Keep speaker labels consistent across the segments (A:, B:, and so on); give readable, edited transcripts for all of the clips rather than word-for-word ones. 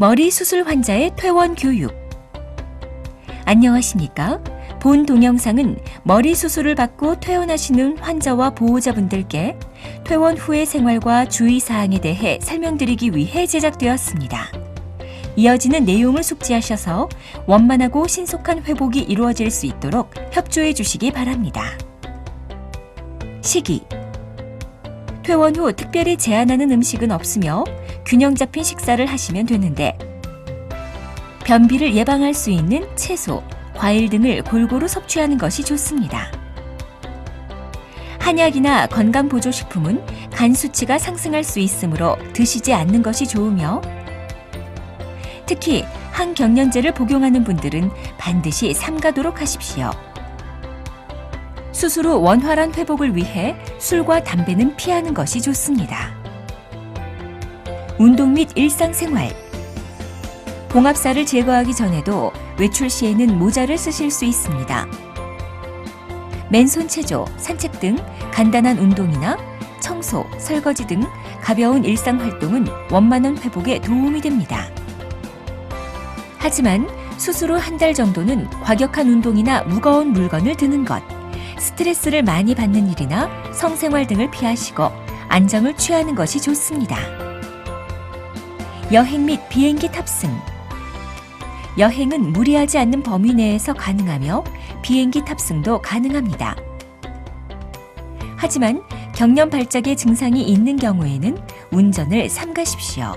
A: 머리 수술 환자의 퇴원 교육. 안녕하십니까? 본 동영상은 머리 수술을 받고 퇴원하시는 환자와 보호자분들께 퇴원 후의 생활과 주의사항에 대해 설명드리기 위해 제작되었습니다. 이어지는 내용을 숙지하셔서 원만하고 신속한 회복이 이루어질 수 있도록 협조해 주시기 바랍니다. 시기. 퇴원 후 특별히 제한하는 음식은 없으며 균형 잡힌 식사를 하시면 되는데 변비를 예방할 수 있는 채소, 과일 등을 골고루 섭취하는 것이 좋습니다. 한약이나 건강보조식품은 간 수치가 상승할 수 있으므로 드시지 않는 것이 좋으며 특히 항경련제를 복용하는 분들은 반드시 삼가도록 하십시오. 수술 후 원활한 회복을 위해 술과 담배는 피하는 것이 좋습니다. 운동 및 일상생활. 봉합살을 제거하기 전에도 외출 시에는 모자를 쓰실 수 있습니다. 맨손 체조, 산책 등 간단한 운동이나 청소, 설거지 등 가벼운 일상활동은 원만한 회복에 도움이 됩니다. 하지만 수술 후 한 달 정도는 과격한 운동이나 무거운 물건을 드는 것, 스트레스를 많이 받는 일이나 성생활 등을 피하시고 안정을 취하는 것이 좋습니다. 여행 및 비행기 탑승. 여행은 무리하지 않는 범위 내에서 가능하며 비행기 탑승도 가능합니다. 하지만 경련 발작의 증상이 있는 경우에는 운전을 삼가십시오.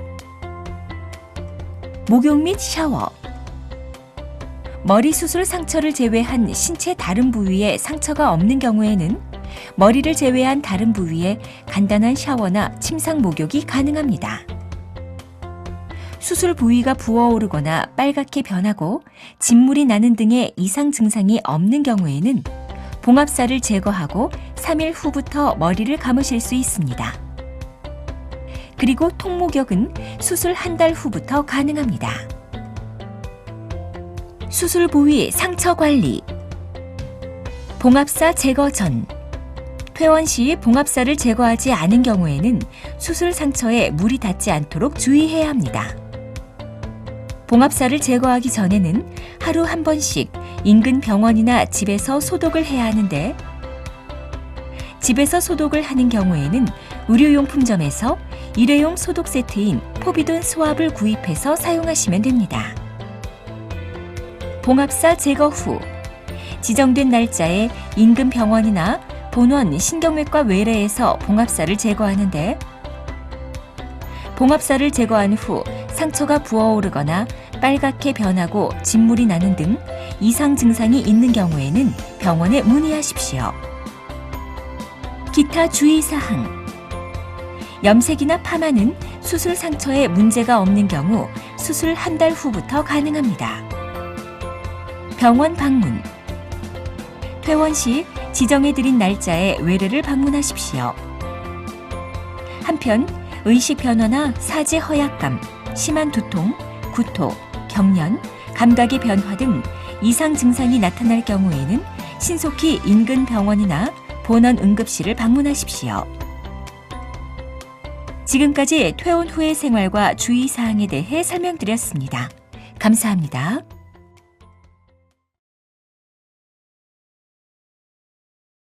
A: 목욕 및 샤워. 머리 수술 상처를 제외한 신체 다른 부위에 상처가 없는 경우에는 머리를 제외한 다른 부위에 간단한 샤워나 침상 목욕이 가능합니다. 수술 부위가 부어오르거나 빨갛게 변하고 진물이 나는 등의 이상 증상이 없는 경우에는 봉합살을 제거하고 3일 후부터 머리를 감으실 수 있습니다. 그리고 통목욕은 수술 한 달 후부터 가능합니다. 수술 부위 상처 관리. 봉합사 제거 전. 퇴원 시 봉합살을 제거하지 않은 경우에는 수술 상처에 물이 닿지 않도록 주의해야 합니다. 봉합살을 제거하기 전에는 하루 한 번씩 인근 병원이나 집에서 소독을 해야 하는데 집에서 소독을 하는 경우에는 의료용품점에서 일회용 소독 세트인 포비돈 스왑을 구입해서 사용하시면 됩니다. 봉합사 제거 후 지정된 날짜에 인근 병원이나 본원 신경외과 외래에서 봉합살을 제거하는데 봉합살을 제거한 후 상처가 부어오르거나 빨갛게 변하고 진물이 나는 등 이상 증상이 있는 경우에는 병원에 문의하십시오. 기타 주의사항. 염색이나 파마는 수술 상처에 문제가 없는 경우 수술 한 달 후부터 가능합니다. 병원 방문. 퇴원 시 지정해드린 날짜에 외래를 방문하십시오. 한편 의식 변화나 사지 허약감, 심한 두통, 구토, 경련, 감각의 변화 등 이상 증상이 나타날 경우에는 신속히 인근 병원이나 본원 응급실을 방문하십시오. 지금까지 퇴원 후의 생활과 주의사항에 대해 설명드렸습니다. 감사합니다.